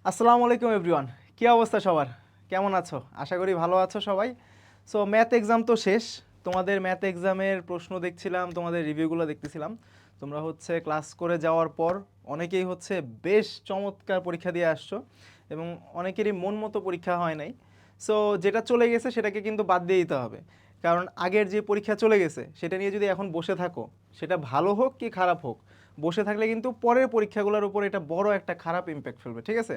আসসালামু আলাইকুম এভরিওয়ান। কি অবস্থা সবার? কেমন আছো? আশা করি ভালো আছো সবাই। সো ম্যাথ এক্সাম তো শেষ। তোমাদের ম্যাথ এক্সামের প্রশ্ন দেখছিলাম, তোমাদের রিভিউগুলো দেখতেছিলাম। তোমরা হচ্ছে ক্লাস করে যাওয়ার পর অনেকেই হচ্ছে বেশ চমৎকার পরীক্ষা দিয়ে আসছো এবং অনেকেরই মন মতো পরীক্ষা হয় নাই। সো যেটা চলে গেছে সেটাকে কিন্তু বাদ দিয়ে দিতে হবে। কারণ আগের যে পরীক্ষা চলে গেছে সেটা নিয়ে যদি এখন বসে থাকো, সেটা ভালো হোক কি খারাপ হোক, বসে থাকলে কিন্তু পরের পরীক্ষাগুলোর উপর এটা বড় একটা খারাপ ইম্প্যাক্ট ফেলবে, ঠিক আছে?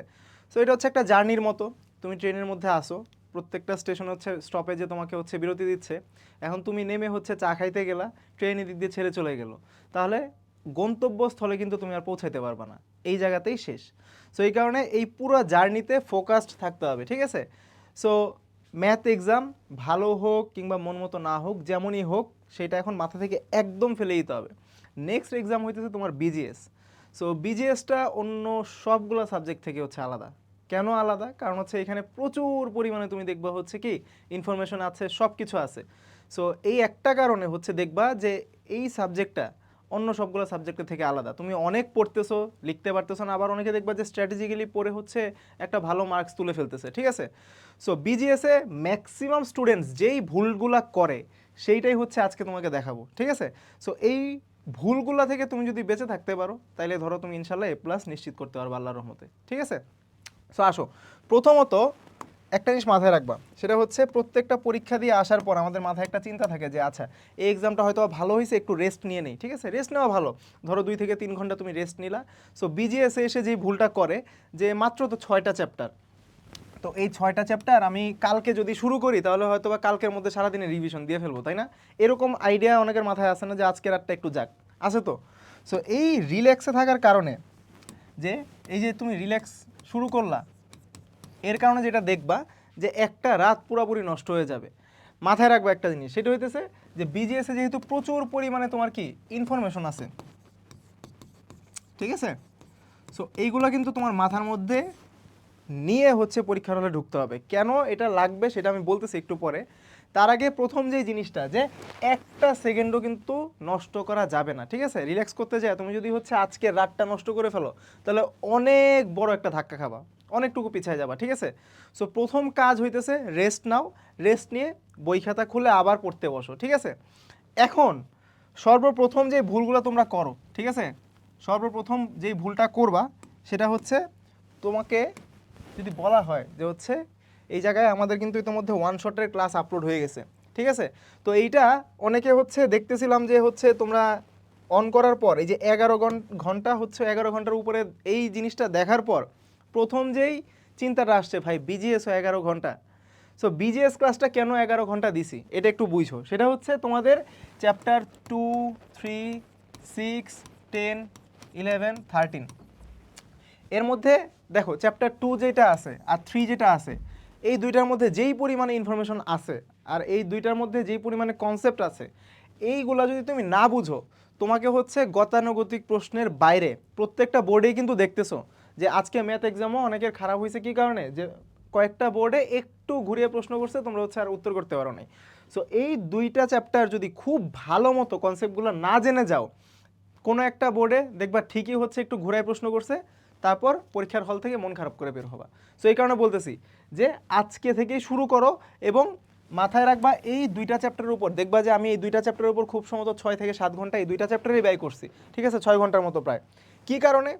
সো এটা হচ্ছে একটা জার্নির মতো। তুমি ট্রেনের মধ্যে আসো, প্রত্যেকটা স্টেশন হচ্ছে স্টপেজে তোমাকে হচ্ছে বিরতি দিচ্ছে। এখন তুমি নেমে হচ্ছে চা খাইতে গেলা, ট্রেন এদিক দিয়ে ছেড়ে চলে গেলো, তাহলে গন্তব্যস্থলে কিন্তু তুমি আর পৌঁছাইতে পারবে না, এই জায়গাতেই শেষ। সো এই কারণে এই পুরো জার্নিতে ফোকাসড থাকতে হবে, ঠিক আছে? সো ম্যাথ এক্সাম ভালো হোক কিংবা মন মতো না হোক, যেমনই হোক, সেটা এখন মাথা থেকে একদম ফেলে দিতে হবে। নেক্সট এক্সাম হইতেছে তোমার বিজিএস। সো বিজিএসটা অন্য সবগুলো সাবজেক্ট থেকে হচ্ছে আলাদা। কেন আলাদা? কারণ হচ্ছে এখানে প্রচুর পরিমাণে তুমি দেখবা হচ্ছে কি ইনফরমেশন আছে, সব কিছু আছে। সো এই একটা কারণে হচ্ছে দেখবা যে এই সাবজেক্টটা অন্য সবগুলো সাবজেক্টের থেকে আলাদা। তুমি অনেক পড়তেছো, লিখতে পারতেছো না, আবার অনেকে দেখবা যে স্ট্র্যাটেজিক্যালি পড়ে হচ্ছে একটা ভালো মার্কস তুলে ফেলতেছে, ঠিক আছে? সো বিজিএসে ম্যাক্সিমাম স্টুডেন্টস যেই ভুলগুলা করে সেইটাই হচ্ছে আজকে তোমাকে দেখাবো, ঠিক আছে? সো এই ভুলগুলা থেকে তুমি যদি বেঁচে থাকতে পারো, তাহলে ধরো তুমি ইনশাল্লাহ এ প্লাস নিশ্চিত করতে পারবে আল্লাহর রহমতে, ঠিক আছে? সো আসো, প্রথমত একটা জিনিস মাথায় রাখবা, সেটা হচ্ছে প্রত্যেকটা পরীক্ষা দিয়ে আসার পর আমাদের মাথায় একটা চিন্তা থাকে যে আচ্ছা, এই এক্সামটা হয়তো ভালো হয়েছে, একটু রেস্ট নিয়ে নেই, ঠিক আছে? রেস্ট নেওয়া ভালো। ধরো 2 থেকে 3 ঘন্টা তুমি রেস্ট নিলা। সো বিজিএসে এসে যেই ভুলটা করে, যে মাত্র তো 6টা চ্যাপ্টার, তো এই 6টা চ্যাপ্টার আমি কালকে যদি শুরু করি তাহলে হয়তো বা কালকের মধ্যে সারাদিনে রিভিশন দিয়ে ফেলবো, তাই না? এরকম আইডিয়া অনেকের মাথায় আসে না যে আজকের রাতটা একটু যাক, আছে তো? সো এই রিল্যাক্সে থাকার কারণে, যে এই যে তুমি রিল্যাক্স শুরু করলা, এর কারণে যেটা দেখবা যে একটা রাত পুরোপুরি নষ্ট হয়ে যাবে। মাথায় রাখবা একটা জিনিস, সেটা হইতেছে যে বিজিএসে যেহেতু প্রচুর পরিমাণে তোমার কি ইনফরমেশন আছে, ঠিক আছে? সো এইগুলো কিন্তু তোমার মাথার মধ্যে নিয়ে হচ্ছে পরীক্ষার হলে ঢুকতে হবে। কেন এটা লাগবে সেটা আমি বলতেছি একটু পরে। তার আগে প্রথম যে জিনিসটা, যে একটা সেকেন্ডও কিন্তু নষ্ট করা যাবে না, ঠিক আছে? রিল্যাক্স করতে যায় তুমি যদি হচ্ছে আজকে রাতটা নষ্ট করে ফেলো, তাহলে অনেক বড় একটা ধাক্কা খাবা, অনেকটুকু পিছিয়ে যাবা, ঠিক আছে? সো প্রথম কাজ হইতেছে রেস্ট নাও। রেস্ট নিয়ে বই খাতা খুলে আবার পড়তে বসো, ঠিক আছে? এখন সর্বপ্রথম যে ভুলগুলো তোমরা করো, ঠিক আছে, সর্বপ্রথম যেই ভুলটা করবা সেটা হচ্ছে, তোমাকে যদি বলা হয় যে হচ্ছে এই জায়গায় আমাদের কিন্তু ইতিমধ্যে ওয়ান শটের ক্লাস আপলোড হয়ে গেছে, ঠিক আছে? তো এইটা অনেকে হচ্ছে দেখতেছিলাম যে হচ্ছে তোমরা অন করার পর এই যে 11 ঘন্টা হচ্ছে, 11 ঘন্টার উপরে এই জিনিসটা দেখার পর প্রথম যেই চিন্তাটা আসছে, ভাই বিজিএস 11 ঘন্টা। সো বিজিএস ক্লাসটা কেন 11 ঘন্টা দিছি এটা একটু বুঝো। সেটা হচ্ছে তোমাদের চ্যাপ্টার 2, 3, 6, 10, 11, 13, এর মধ্যে দেখো চ্যাপ্টার 2 যেটা আছে আর 3 যেটা আছে, এই দুইটার মধ্যে যেই পরিমাণে ইনফরমেশন আছে আর এই দুইটার মধ্যে যেই পরিমাণে কনসেপ্ট আছে, এইগুলা যদি তুমি না বুঝো, তোমাকে হচ্ছে গতানুগতিক প্রশ্নের বাইরে প্রত্যেকটা বোর্ডেই কিন্তু দেখতেছো যে আজকে ম্যাথ এক্সামও অনেকের খারাপ হয়েছে কি কারণে, যে কয়েকটা বোর্ডে একটু ঘুরিয়ে প্রশ্ন করছে, তোমরা হচ্ছে আর উত্তর করতে পারো নাই। সো এই দুইটা চ্যাপ্টার যদি খুব ভালো মতো কনসেপ্টগুলো না জেনে যাও, কোনো একটা বোর্ডে দেখবা ঠিকই হচ্ছে একটু ঘুরায় প্রশ্ন করছে, তারপর পরীক্ষার হল থেকে মন খারাপ করে বের হবা। সো এই কারণে বলতেছি যে আজকে থেকেই শুরু করো এবং মাথায় রাখবা এই দুইটা চ্যাপ্টারের উপর, দেখবা যে আমি এই দুইটা চ্যাপ্টারের উপর খুব সম্ভবত 6 থেকে 7 ঘন্টা এই দুইটা চ্যাপ্টারেই ব্যয় করছি, ঠিক আছে? 6 ঘন্টার মতো প্রায়। কী কারণে?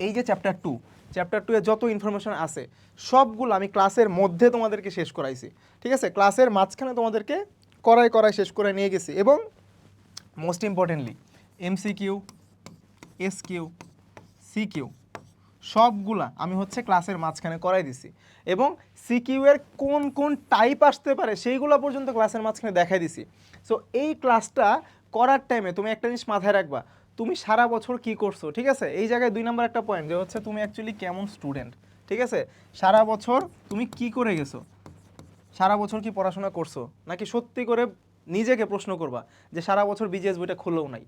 এই যে চ্যাপ্টার 2 এ যত ইনফরমেশন আছে সবগুলো আমি ক্লাসের মধ্যে তোমাদেরকে শেষ করাইছি, ঠিক আছে? ক্লাসের মাঝখানে তোমাদেরকে করায় করায় শেষ করে নিয়ে গেছি। এবং most importantly MCQ, SQ, CQ সবগুলা আমি হচ্ছে ক্লাসের মাঝখানে করাই দিছি। এবং সিকিউ এর কোন কোন টাইপ আসতে পারে সেইগুলো পর্যন্ত ক্লাসের মাঝখানে দেখাই দিছি। সো এই ক্লাসটা করার টাইমে তুমি একটা জিনিস মাথায় রাখবা, তুমি সারা বছর কি করছো, ঠিক আছে? এই জায়গায় 2 নম্বর একটা পয়েন্ট, যে হচ্ছে তুমি অ্যাকচুয়ালি কেমন স্টুডেন্ট, ঠিক আছে? সারা বছর তুমি কি করে গেছো, সারা বছর কি পড়াশোনা করছো, নাকি সত্যি করে নিজেকে প্রশ্ন করবা যে সারা বছর বিজিএস বইটা খুলেও নাই।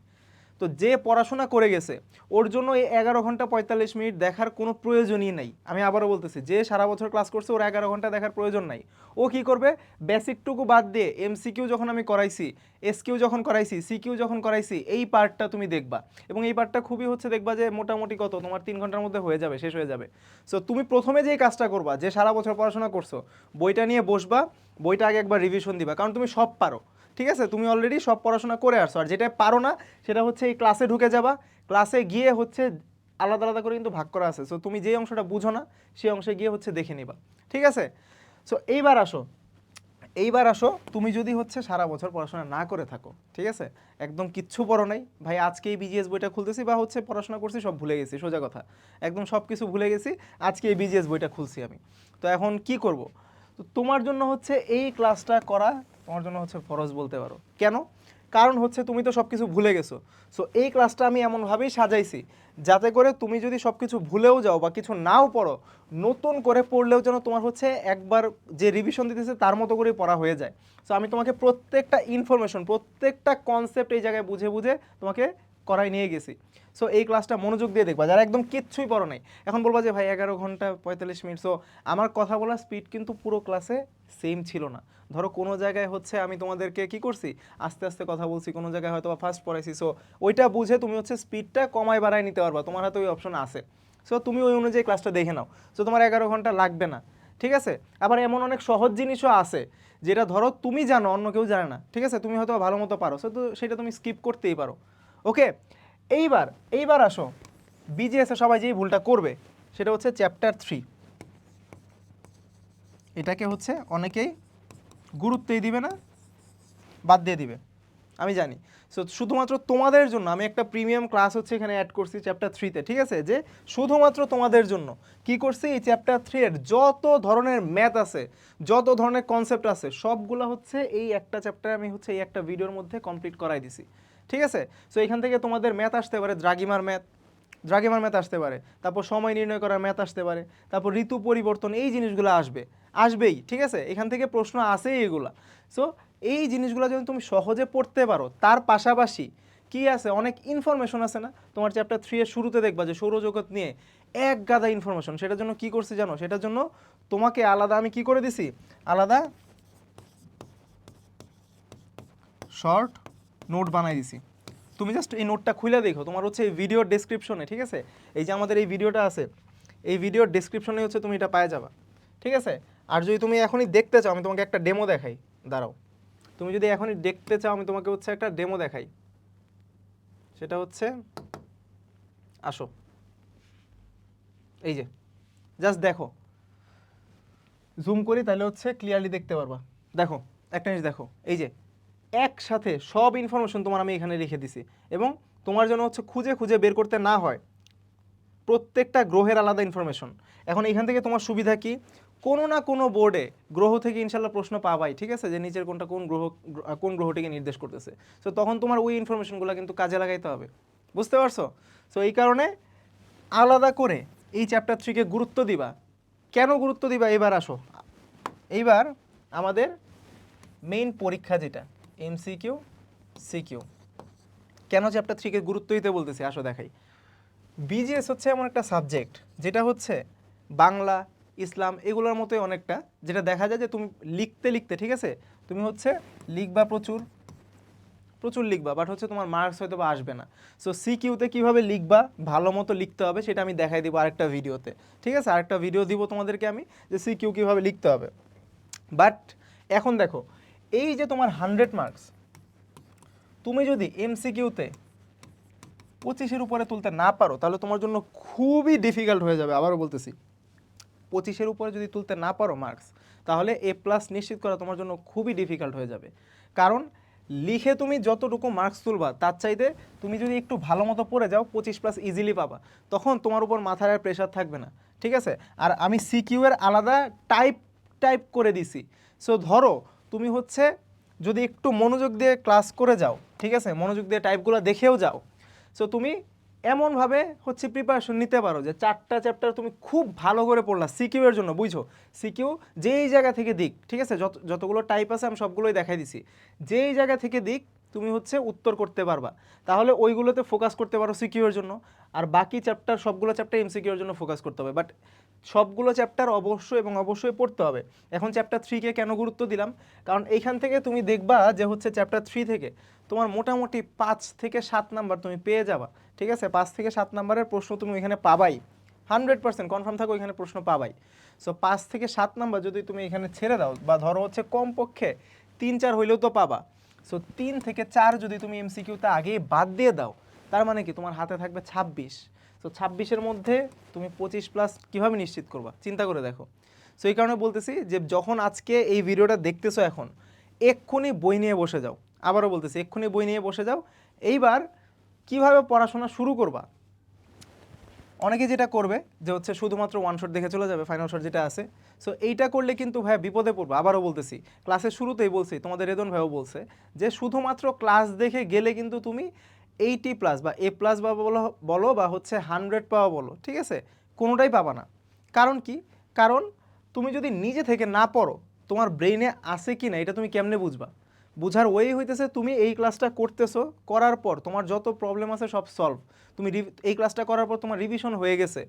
তো যে পড়াশোনা করে গেছে ওর জন্য এই 11 ঘন্টা 45 মিনিট দেখার কোনো প্রয়োজনই নাই। আমি আবারও বলতেছি, যে সারা বছর ক্লাস করছে ওর 11 ঘন্টা দেখার প্রয়োজন নাই। ও কি করবে, বেসিকটুকু বাদ দিয়ে এমসিকিউ যখন আমি করাইছি, এসকিউ যখন করাইছি, সিকিউ যখন করাইছি, এই পার্টটা তুমি দেখবা। এবং এই পার্টটা খুবই হচ্ছে দেখবা যে মোটামুটি কত তোমার 3 ঘন্টার মধ্যে হয়ে যাবে, শেষ হয়ে যাবে। সো তুমি প্রথমে যে কাজটা করবা, যে সারা বছর পড়াশোনা করছো, বইটা নিয়ে বসবা, বইটা আগে একবার রিভিশন দিবা, কারণ তুমি সব পারো। ঠিক আছে, তুমি অলরেডি সব পড়াশোনা করে আসছো। আর যেটা পারো না সেটা হচ্ছে এই ক্লাসে ঢুকে যাবা, ক্লাসে গিয়ে হচ্ছে আলাদা আলাদা করে কিন্তু ভাগ করা আছে। সো তুমি যে অংশটা বুঝো না সেই অংশে গিয়ে হচ্ছে দেখে নিবা। ঠিক আছে, সো এইবার আসো তুমি যদি হচ্ছে সারা বছর পড়াশোনা না করে থাকো, ঠিক আছে, একদম কিচ্ছু পড়ো নাই, ভাই আজকে এই বিজিএস বইটা খুলতেছি বা হচ্ছে পড়াশোনা করছি সব ভুলে গেছি, সোজা কথা, একদম সব কিছু ভুলে গেছি, আজকে এই বিজিএস বইটা খুলছি আমি, তো এখন কি করব? তো তোমার জন্য হচ্ছে এই ক্লাসটা করা তোমার জন্য হচ্ছে ফরজ বলতে পারো। কেন? কারণ হচ্ছে তুমি তো সব কিছু ভুলে গেছো। সো এই ক্লাসটা আমি এমনভাবেই সাজাইছি যাতে করে তুমি যদি সব কিছু ভুলেও যাও বা কিছু নাও পড়ো, নতুন করে পড়লেও যেন তোমার হচ্ছে একবার যে রিভিশন দিতেছে তার মতো করেই পড়া হয়ে যায়। সো আমি তোমাকে প্রত্যেকটা ইনফরমেশন, প্রত্যেকটা কনসেপ্ট এই জায়গায় বুঝে বুঝে তোমাকে করাই নিয়ে গেছি। সো এই ক্লাসটা মনোযোগ দিয়ে দেখবা যারা একদম কিচ্ছুই পড়ো নাই। এখন বলবা যে ভাই 11 ঘন্টা 45 মিনিট, সো আমার কথা বলার স্পিড কিন্তু পুরো ক্লাসে সেম ছিল না। ধরো কোনো জায়গায় হচ্ছে আমি তোমাদেরকে কি করছি, আস্তে আস্তে কথা বলছি, কোনো জায়গায় হয়তো বা ফাস্ট পড়াইছি। সো ওইটা বুঝে তুমি হচ্ছে স্পিডটা কমায় বাড়ায় নিতে পারবা, তোমার হাতে ওই অপশন আছে। সো তুমি ওই অনুযায়ী ক্লাসটা দেখে নাও, সো তোমার 11 ঘন্টা লাগবে না। ঠিক আছে, আবার এমন অনেক সহজ জিনিসও আছে যেটা ধরো তুমি জানো অন্য কেউ জানে না, ঠিক আছে, তুমি হয়তো ভালো মতো পারো, সো তো সেটা তুমি স্কিপ করতেই পারো। ওকে, এইবার আসো বিজিএসে সবাই যেই ভুলটা করবে সেটা হচ্ছে চ্যাপ্টার 3, এটাকে হচ্ছে অনেকেই গুরুত্বই দিবে না, বাদ দিয়ে দিবে, আমি জানি। সো শুধুমাত্র তোমাদের জন্য আমি একটা প্রিমিয়াম ক্লাস হচ্ছে এখানে অ্যাড করছি চ্যাপ্টার 3-তে, ঠিক আছে, যে শুধুমাত্র তোমাদের জন্য কি করছি, এই চ্যাপ্টার 3 এর যত ধরনের ম্যাথ আছে, যত ধরনের কনসেপ্ট আছে, সবগুলো হচ্ছে এই একটা চ্যাপ্টার আমি হচ্ছে এই একটা ভিডিওর মধ্যে কমপ্লিট করাই দিছি। ঠিক আছে, সো এখান থেকে তোমাদের ম্যাথ আসতে পারে, দ্রাঘিমার ম্যাথ আসতে পারে, তারপর সময় নির্ণয় করার ম্যাথ আসতে পারে, তারপর ঋতু পরিবর্তন, এই জিনিসগুলো আসবেই। ঠিক আছে, এখান থেকে প্রশ্ন আসেই এগুলা। সো এই জিনিসগুলো যদি তুমি সহজে পড়তে পারো, তার পাশাপাশি কি আছে, অনেক ইনফরমেশন আছে না তোমার চ্যাপ্টার 3 এর শুরুতে দেখবা যে সৌরজগৎ নিয়ে এক গাদা ইনফরমেশন। সেটার জন্য কি করছি জানো, সেটার জন্য তোমাকে আলাদা আমি কি করে দিছি, আলাদা শর্ট নোট বানাই দিছি। তুমি জাস্ট এই নোটটা খুলে দেখো, তোমার হচ্ছে এই ভিডিওর ডেসক্রিপশনে, ঠিক আছে, এই যে আমাদের এই ভিডিওটা আছে, এই ভিডিওর ডেসক্রিপশনে হচ্ছে তুমি এটা পায়ে যাবা। ঠিক আছে, আর যদি তুমি এখনই দেখতে চাও আমি তোমাকে একটা ডেমো দেখাই, দাঁড়াও, তুমি যদি এখনই দেখতে চাও আমি তোমাকে হচ্ছে একটা ডেমো দেখাই, সেটা হচ্ছে আসো, এই যে জাস্ট দেখো, জুম করি তাহলে হচ্ছে ক্লিয়ারলি দেখতে পারবা। দেখো একটা জিনিস দেখো, এই যে একসাথে সব ইনফরমেশন তোমার আমি এখানে লিখে দিছি, এবং তোমার জন্য হচ্ছে খুঁজে খুঁজে বের করতে না হয় প্রত্যেকটা গ্রহের আলাদা ইনফরমেশন। এখন এখান থেকে তোমার সুবিধা কি, কোনো না কোনো বোর্ডে গ্রহ থেকে ইনশাল্লাহ প্রশ্ন পাবাই, ঠিক আছে, যে নিচের কোনটা কোন গ্রহটিকে নির্দেশ করতেছে। সো তখন তোমার ওই ইনফরমেশনগুলো কিন্তু কাজে লাগাইতে হবে, বুঝতে পারছো? সো এই কারণে আলাদা করে এই চ্যাপ্টার 3-কে গুরুত্ব দিবা। কেন গুরুত্ব দিবা, এইবার আসো, এইবার আমাদের মেইন পরীক্ষা যেটা এমসিকিউ সিকিউ, কেন চ্যাপ্টার 3-কে গুরুত্ব দিতে বলতেছি আসো দেখাই। বিজিএস হচ্ছে এমন একটা সাবজেক্ট যেটা হচ্ছে বাংলা, ইসলাম এগুলোর মতোই অনেকটা, যেটা দেখা যায় যে তুমি লিখতে লিখতে, ঠিক আছে, তুমি হচ্ছে লিখবা, প্রচুর লিখবা, বাট হচ্ছে তোমার মার্কস হয়তো বা আসবে না। সো সিকিউতে কীভাবে লিখবা, ভালো মতো লিখতে হবে, সেটা আমি দেখাই দিব আরেকটা ভিডিওতে। ঠিক আছে, আরেকটা ভিডিও দিব তোমাদেরকে আমি, যে সিকিউ কীভাবে লিখতে হবে। বাট এখন দেখো, এই যে তোমার 100 মার্কস, তুমি যদি এমসিকিউতে 25-এর উপরে তুলতে না পারো তাহলে তোমার জন্য খুবই ডিফিকাল্ট হয়ে যাবে। আবারও বলতেছি, 25-এর উপরে যদি তুলতে না পারো মার্কস, তাহলে A+ নিশ্চিত করা তোমার জন্য খুবই ডিফিকাল্ট হয়ে যাবে। কারণ লিখে তুমি যতটুকু মার্কস তুলবা তার চাইতে তুমি যদি একটু ভালো মতো পড়ে যাও 25+ ইজিলি পাবা, তখন তোমার উপর মাথার আর প্রেশার থাকবে না। ঠিক আছে, আর আমি সিকিউ এর আলাদা টাইপ করে দিছি। সো ধরো তুমি হচ্ছে যদি একটু মনোযোগ দিয়ে ক্লাস করে যাও, ঠিক আছে, মনোযোগ দিয়ে টাইপগুলো দেখেও যাও, সো তুমি এমনভাবে হচ্ছে প্রিপারেশন নিতে পারো যে 4টা চ্যাপ্টার তুমি খুব ভালো করে পড়লা সিকিউ এর জন্য। বুঝছো, সিকিউ যেই জায়গা থেকে দিক, ঠিক আছে, যতগুলো টাইপ আছে আমি সবগুলোই দেখাই দিছি, যেই জায়গা থেকে দিক তুমি হচ্ছে উত্তর করতে পারবা, তাহলে ওইগুলোতে ফোকাস করতে পারো সিকিউর জন্য। আর বাকি চ্যাপ্টার, সবগুলো চ্যাপ্টার এমসিকিউর জন্য ফোকাস করতে হবে, বাট সবগুলো চ্যাপ্টার অবশ্যই এবং অবশ্যই পড়তে হবে। এখন চ্যাপ্টার 3কে কেন গুরুত্ব দিলাম, কারণ এইখান থেকে তুমি দেখবা যে হচ্ছে চ্যাপ্টার 3 থেকে তোমার মোটামুটি 5 থেকে 7 নাম্বার তুমি পেয়ে যাবা। ঠিক আছে, 5 থেকে 7 নাম্বারের প্রশ্ন তুমি এখানে পাবাই, 100% কনফার্ম থাকো এখানে প্রশ্ন পাবাই। সো 5 থেকে 7 নাম্বার যদি তুমি এখানে ছেড়ে দাও, বা ধরো হচ্ছে কমপক্ষে 3-4 হইলেও তো পাবা। সো 3 থেকে 4 যদি তুমি এমসিকিউতে আগেই বাদ দিয়ে দাও, তার মানে কি তোমার হাতে থাকবে 26। সো 26-এর মধ্যে তুমি 25+ কীভাবে নিশ্চিত করবা, চিন্তা করে দেখো। সো এই কারণে বলতেছি যে যখন আজকে এই ভিডিওটা দেখতেছো, এখন এক্ষুনি বই নিয়ে বসে যাও। আবারও বলতেছি, এক্ষুনি বই নিয়ে বসে যাও। এইবার কিভাবে পড়াশোনা শুরু করবা, অনেকে যেটা করবে যে হচ্ছে শুধুমাত্র ওয়ান শট দেখে চলে যাবে, ফাইনাল শট যেটা আছে। সো এইটা করলে কিন্তু ভাই বিপদে পড়বে। আবারও বলতেছি, ক্লাসের শুরুতেই বলছি, তোমাদের রেদন ভাইও বলছে যে শুধুমাত্র ক্লাস দেখে গেলে কিন্তু তুমি 80+ বা A+ বা বলো বা হচ্ছে 100 পাওয়া বলো, ঠিক আছে, কোনোটাই পাবা না। কারণ কি? কারণ তুমি যদি নিজে থেকে না পড়ো, তোমার ব্রেইনে আছে কি না এটা তুমি কেমনে বুঝবা? বুঝার ওয়ে হইতেছে তুমি এই ক্লাসটা করতেছো, করার পর তোমার যত প্রবলেম আছে সব সলভ। তুমি এই ক্লাসটা করার পর তোমার রিভিশন হয়ে গেছে,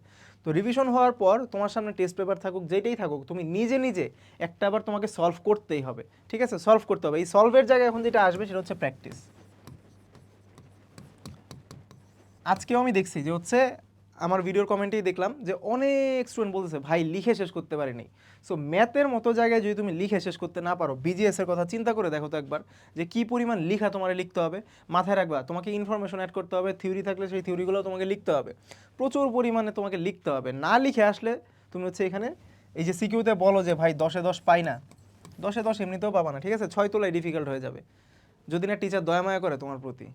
তো রিভিশন হওয়ার পর তোমার সামনে টেস্ট পেপার থাকুক, যেটাই থাকুক, তুমি নিজে নিজে একটা আবার তোমাকে সলভ করতেই হবে। ঠিক আছে, সলভ করতে হবে। এই সলভের জায়গায় এখন যেটা আসবে সেটা হচ্ছে প্র্যাকটিস। আজকেও আমি দেখছি যে হচ্ছে আমার ভিডিওর কমেন্টেই দেখলাম যে অনেক স্টুডেন্ট বলতেছে ভাই লিখে শেষ করতে পারিনি। সো ম্যাথের মতো জায়গায় যদি তুমি লিখে শেষ করতে না পারো, বিজিএস এর কথা চিন্তা করে দেখো তো একবার, যে কি পরিমাণ লিখা তোমার লিখতে হবে। মাথায় রাখবা, তোমাকে ইনফরমেশন অ্যাড করতে হবে, থিওরি থাকলে সেই থিওরিগুলো তোমাকে লিখতে হবে, প্রচুর পরিমাণে তোমাকে লিখতে হবে। না লিখে আসলে তুমি হচ্ছে এখানে এই যে সিকিউতে বলো যে ভাই 10-এ 10 পাই না, 10-এ 10 এমনিতেও পাবা না, ঠিক আছে, 6 তোলাই ডিফিকাল্ট হয়ে যাবে যদি না টিচার দয়া মায়া করে তোমার প্রতি।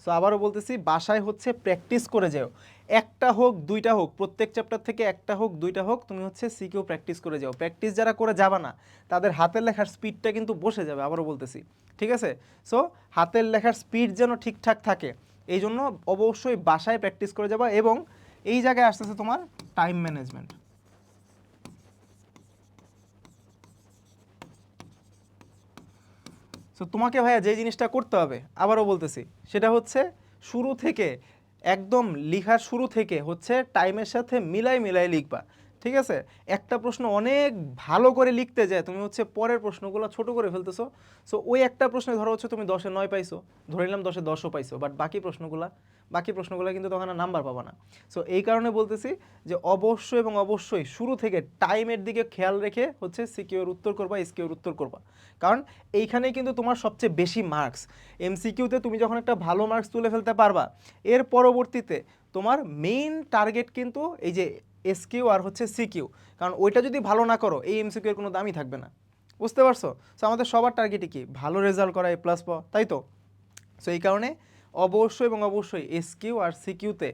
সো আবারও বলতেছি, বাসায় হচ্ছে প্র্যাকটিস করে যাও, একটা হোক দুইটা হোক, প্রত্যেক চ্যাপ্টার থেকে একটা হোক দুইটা হোক, তুমি হচ্ছে সিকিউ প্র্যাকটিস করে যাও। প্র্যাকটিস যারা করে যাবা না, তাদের হাতের লেখার স্পিডটা কিন্তু বসে যাবে, আবারও বলতেছি, ঠিক আছে। সো হাতের লেখার স্পিড যেন ঠিকঠাক থাকে, এই জন্য অবশ্যই বাসায় প্র্যাকটিস করে যাবা। এবং এই জায়গায় আসতেছে তোমার টাইম ম্যানেজমেন্ট। সো তোমাকে ভাইয়া যে জিনিসটা করতে হবে, আবারও বলতেছি, সেটা হচ্ছে শুরু থেকে একদম লিখার শুরু থেকে হচ্ছে টাইমের সাথে মিলাই মিলাই লিখবা। ঠিক আছে, একটা প্রশ্ন অনেক ভালো করে লিখতে যায়, তুমি হচ্ছে পরের প্রশ্নগুলো ছোট করে ফেলতেছো। সো ওই একটা প্রশ্নে ধরো হচ্ছে তুমি 10-এ 9 পাইছো, ধরে নিলাম 10-এ 10ও পাইছো, বাট বাকি প্রশ্নগুলো কিন্তু তখন আর নাম্বার পাবা না। সো এই কারণে বলতেছি যে অবশ্যই এবং অবশ্যই শুরু থেকে টাইমের দিকে খেয়াল রেখে হচ্ছে সিকিউর উত্তর করবা, এসকিউর উত্তর করবা। কারণ এইখানেই কিন্তু তোমার সবচেয়ে বেশি মার্কস। এমসিকিউতে তুমি যখন একটা ভালো মার্কস তুলে ফেলতে পারবা, এর পরবর্তীতে তোমার মেইন টার্গেট কিন্তু এই যে এসকিউ আর হচ্ছে সিকিউ। কারণ ওইটা যদি ভালো না করো, এই এমসিকিউ এর কোনো দামই থাকবে না। বুঝতে পারছো? সো আমাদের সবার টার্গেটই কি? ভালো রেজাল্ট করা, A+ পাওয়া, তাই তো? সো এই কারণে অবশ্যই এবং অবশ্যই এসকিউ আর সিকিউতে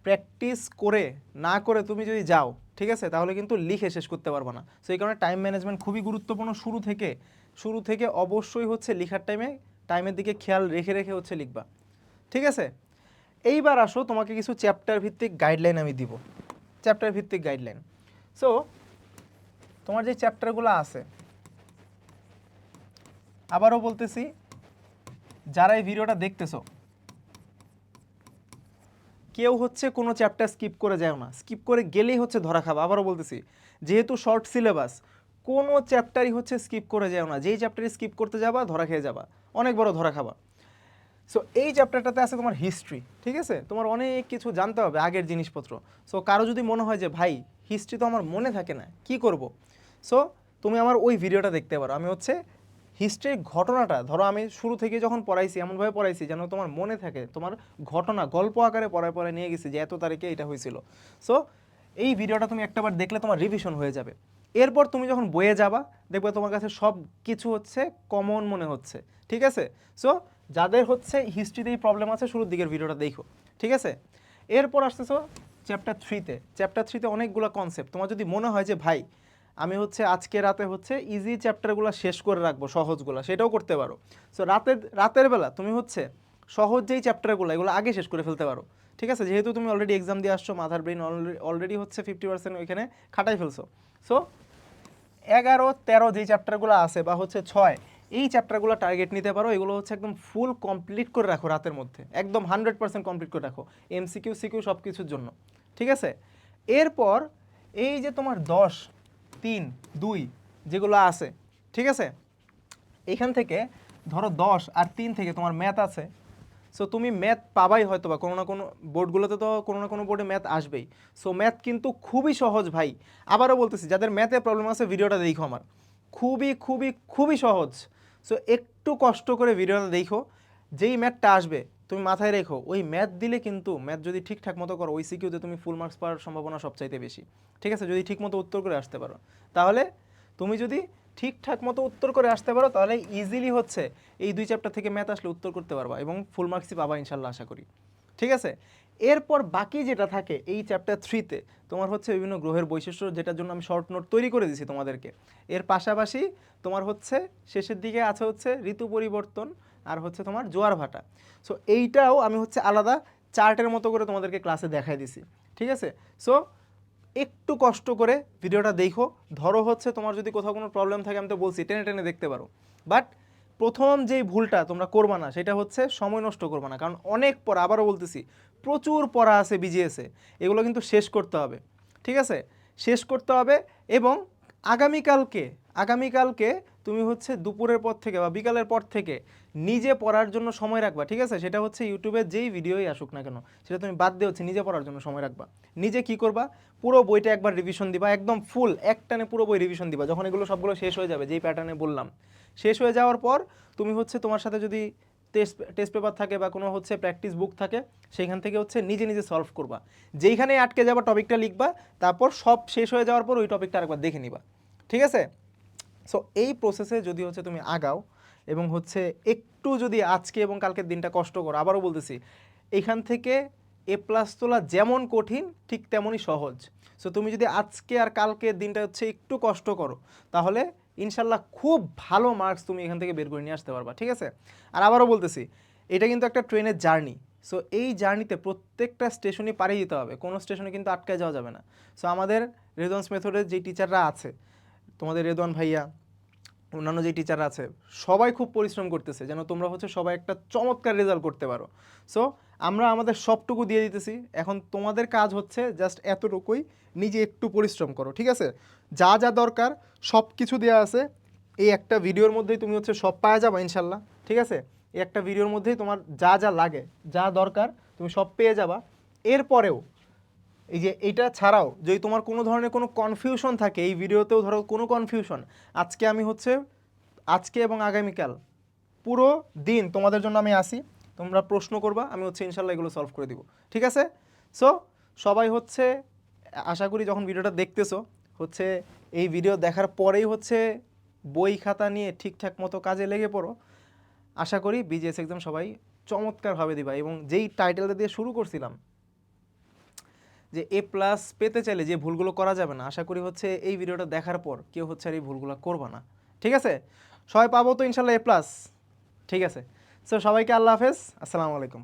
প্র্যাকটিস করে না করে তুমি যদি যাও, ঠিক আছে, তাহলে কিন্তু লিখে শেষ করতে পারবে না। সো এই কারণে টাইম ম্যানেজমেন্ট খুবই গুরুত্বপূর্ণ। শুরু থেকে অবশ্যই হচ্ছে লেখার টাইমের দিকে খেয়াল রেখে রেখে হচ্ছে লিখবা, ঠিক আছে। এইবার আসো, তোমাকে কিছু চ্যাপ্টার ভিত্তিক গাইডলাইন আমি দিব, চ্যাপ্টার ভিত্তিক গাইডলাইন। সো তোমার যে চ্যাপ্টারগুলো আছে, আবারও বলতেছি, যারা এই ভিডিওটা দেখতেছো কেউ হচ্ছে কোনো চ্যাপ্টার স্কিপ করে যাও না, স্কিপ করে গেলেই হচ্ছে ধরা খাবা। আবারও বলতেছি, যেহেতু শর্ট সিলেবাস, কোনো চ্যাপ্টারই হচ্ছে স্কিপ করে যাও না। যেই চ্যাপ্টারই স্কিপ করতে যাবা ধরা খেয়ে যাবা, অনেক বড় ধরা খাবা। সো এই চ্যাপ্টারটাতে আছে তোমার হিস্ট্রি, ঠিক আছে, তোমার অনেক কিছু জানতে হবে, আগের জিনিসপত্র। সো কারো যদি মনে হয় যে ভাই হিস্ট্রি তো আমার মনে থাকে না, কি করব? সো তুমি আমার ওই ভিডিওটা দেখতে পারো। আমি হচ্ছে হিস্ট্রির ঘটনাটা, ধরো আমি শুরু থেকে যখন পড়াইছি এমনভাবে পড়াইছি যেন তোমার মনে থাকে, তোমার ঘটনা গল্প আকারে পড়ায় পড়ায় নিয়ে গেছি যে এত তারিখে এটা হয়েছিল। সো এই ভিডিওটা তুমি একটাবার দেখলে তোমার রিভিশন হয়ে যাবে। এরপর তুমি যখন বইয়ে যাবা, দেখবে তোমার কাছে সব কিছু হচ্ছে কমন মনে হচ্ছে, ঠিক আছে। সো যাদের হচ্ছে হিস্ট্রিতেই প্রবলেম আছে, শুরুর দিকের ভিডিওটা দেখো, ঠিক আছে। এরপর আসতেছো চ্যাপ্টার 3তে অনেকগুলো কনসেপ্ট। তোমার যদি মনে হয় যে ভাই আমি হচ্ছে আজকে রাতে হচ্ছে ইজি চ্যাপ্টারগুলো শেষ করে রাখবো, সহজগুলো, সেটাও করতে পারো। সো রাতের বেলা তুমি হচ্ছে সহজ যেই চ্যাপ্টারগুলো এগুলো আগে শেষ করে ফেলতে পারো, ঠিক আছে। যেহেতু তুমি অলরেডি এক্সাম দিয়ে আসছো, মাথার ব্রেন অলরেডি হচ্ছে 50% ওইখানে খাটাই ফেলছো। সো 11-13 যেই চ্যাপ্টারগুলো আছে বা হচ্ছে 6, এই চ্যাপ্টারগুলো টার্গেট নিতে পারো, এগুলো হচ্ছে একদম ফুল কমপ্লিট করে রাখো রাতের মধ্যে, একদম 100% কমপ্লিট করে রাখো, এমসিকিউ সিকিউ সব কিছুর জন্য, ঠিক আছে? এরপর এই যে তোমার 10, 3, 2 যেগুলো আছে, ঠিক আছে, এখান থেকে ধরো 10 আর 3 থেকে তোমার ম্যাথ আছে। সো তুমি ম্যাথ পাবাই হয়তো বা কোনো না কোনো বোর্ডগুলোতে, তো কোনো না কোনো বোর্ডে ম্যাথ আসবেই। সো ম্যাথ কিন্তু খুবই সহজ ভাই, আবারও বলতেছি যাদের ম্যাথে প্রবলেম আছে ভিডিওটা দেখো আমার, খুবই খুবই খুবই সহজ। সো একটু কষ্ট করে ভিডিওটা দেখো, যেই ম্যাথটা আসবে তুমি মাথায় রেখো, ওই ম্যাথ দিলে কিন্তু ম্যাথ যদি ঠিকঠাক মতো করো ওই সিকিউতে তুমি ফুল মার্কস পাওয়ার সম্ভাবনা সবচাইতে বেশি, ঠিক আছে? যদি ঠিক মতো উত্তর করে আসতে পারো, তাহলে তুমি যদি ঠিকঠাক মতো উত্তর করে আসতে পারো তাহলে ইজিলি হচ্ছে এই 2 চ্যাপ্টার থেকে ম্যাথ আসলে উত্তর করতে পারবা এবং ফুল মার্কসই পাবা ইনশাল্লাহ, আশা করি, ঠিক আছে? এরপর বাকি যেটা থাকে এই চ্যাপ্টার 3-তে তোমার হচ্ছে বিভিন্ন গ্রহের বৈশিষ্ট্য, যেটার জন্য আমি শর্ট নোট তৈরি করে দিয়েছি তোমাদেরকে। এর পাশাপাশি তোমার হচ্ছে শেষের দিকে আছে হচ্ছে ঋতু পরিবর্তন আর হচ্ছে তোমার জোয়ার ভাটা। সো এইটাও আমি হচ্ছে আলাদা চার্টের মতো করে তোমাদেরকে ক্লাসে দেখাই দিছি, ঠিক আছে? সো একটু কষ্ট করে ভিডিওটা দেখো, ধরো হচ্ছে তোমার যদি কোথাও কোনো প্রবলেম থাকে আমি তো বলছি টেনে টেনে দেখতে পারো, বাট প্রথম যেই ভুলটা তোমরা করবা না সেটা হচ্ছে সময় নষ্ট করবা না, কারণ অনেক পড়া, আবারও বলতেছি প্রচুর পড়া আছে বিজিএসে, এগুলো কিন্তু শেষ করতে হবে, ঠিক আছে? শেষ করতে হবে। এবং আগামীকালকে তুমি হচ্ছে দুপুরের পর থেকে বা বিকালের পর থেকে নিজে পড়ার জন্য সময় রাখবা, ঠিক আছে? সেটা হচ্ছে ইউটিউবে যেই ভিডিওই আসুক না কেন সেটা তুমি বাদ দিয়ে হচ্ছে নিজে পড়ার জন্য সময় রাখবা। নিজে কি করবা, পুরো বইটা একবার রিভিশন দিবা, একদম ফুল একটানে পুরো বই রিভিশন দিবা, যখন এগুলো সবগুলো শেষ হয়ে যাবে যেই প্যাটার্নে বললাম, শেষ হয়ে যাওয়ার পর তুমি হচ্ছে তোমার সাথে যদি টেস্ট পেপার থাকে বা কোনো হচ্ছে প্র্যাকটিস বুক থাকে সেইখান থেকে হচ্ছে নিজে নিজে সলভ করবা, যেইখানে আটকে যাবা টপিকটা লিখবা, তারপর সব শেষ হয়ে যাওয়ার পর ওই টপিকটা আরেকবার দেখে নিবা, ঠিক আছে? সো এই প্রসেসে যদি হচ্ছে তুমি আগাও এবং হচ্ছে একটু যদি আজকে এবং কালকের দিনটা কষ্ট করো, আবারও বলতেছি এখান থেকে A+ তোলা যেমন কঠিন ঠিক তেমনই সহজ। সো তুমি যদি আজকে আর কালকের দিনটা হচ্ছে একটু কষ্ট করো তাহলে ইনশাল্লাহ খুব ভালো মার্কস তুমি এখান থেকে বের করে নিয়ে আসতে পারবা, ঠিক আছে? আর আবারও বলতেছি এটা কিন্তু একটা ট্রেনের জার্নি। সো এই জার্নিতে প্রত্যেকটা স্টেশনই পাড়ি দিতে হবে, কোনো স্টেশনে কিন্তু আটকে যাওয়া যাবে না। সো আমাদের রেজন্স মেথডের যে টিচাররা আছে, তোমাদের রেদওয়ান ভাইয়া, অন্যান্য যে টিচাররা আছে, সবাই খুব পরিশ্রম করতেছে যেন তোমরা হচ্ছে সবাই একটা চমৎকার রেজাল্ট করতে পারো। সো আমরা আমাদের সবটুকু দিয়ে দিতেছি, এখন তোমাদের কাজ হচ্ছে জাস্ট এতটুকুই, নিজে একটু পরিশ্রম করো, ঠিক আছে? যা যা দরকার সব কিছু দেওয়া আছে এই একটা ভিডিওর মধ্যেই, তুমি হচ্ছে সব পাওয়া যাবে ইনশাল্লাহ, ঠিক আছে? এই একটা ভিডিওর মধ্যেই তোমার যা যা লাগে, যা দরকার তুমি সব পেয়ে যাবা। এরপরেও এই যে এইটা ছাড়াও যদি তোমার কোনো ধরনের কোনো কনফিউশন থাকে, এই ভিডিওতেও ধরো কোনো কনফিউশন, আজকে এবং আগামীকাল পুরো দিন তোমাদের জন্য আমি আসি, তোমরা প্রশ্ন করবা, আমি হচ্ছে ইনশাল্লাহ এগুলো সলভ করে দিব, ঠিক আছে? সো সবাই হচ্ছে আশা করি যখন ভিডিওটা দেখতেছো হচ্ছে এই ভিডিও দেখার পরেই হচ্ছে বই খাতা নিয়ে ঠিকঠাক মতো কাজে লেগে পড়ো। আশা করি বিজিএস এক্সাম সবাই চমৎকারভাবে দিবা, এবং যেই টাইটেলটা দিয়ে শুরু করছিলাম যে A+ পেতে চাইলে যে ভুলগুলো করা যাবে না, আশা করি হচ্ছে এই ভিডিওটা দেখার পর কেউ হচ্ছে আর এই ভুলগুলো করবা না, ঠিক আছে? সবাই পাবো তো ইনশাল্লাহ A+, ঠিক আছে? সো সবাইকে আল্লাহ হাফেজ, আসসালামু আলাইকুম।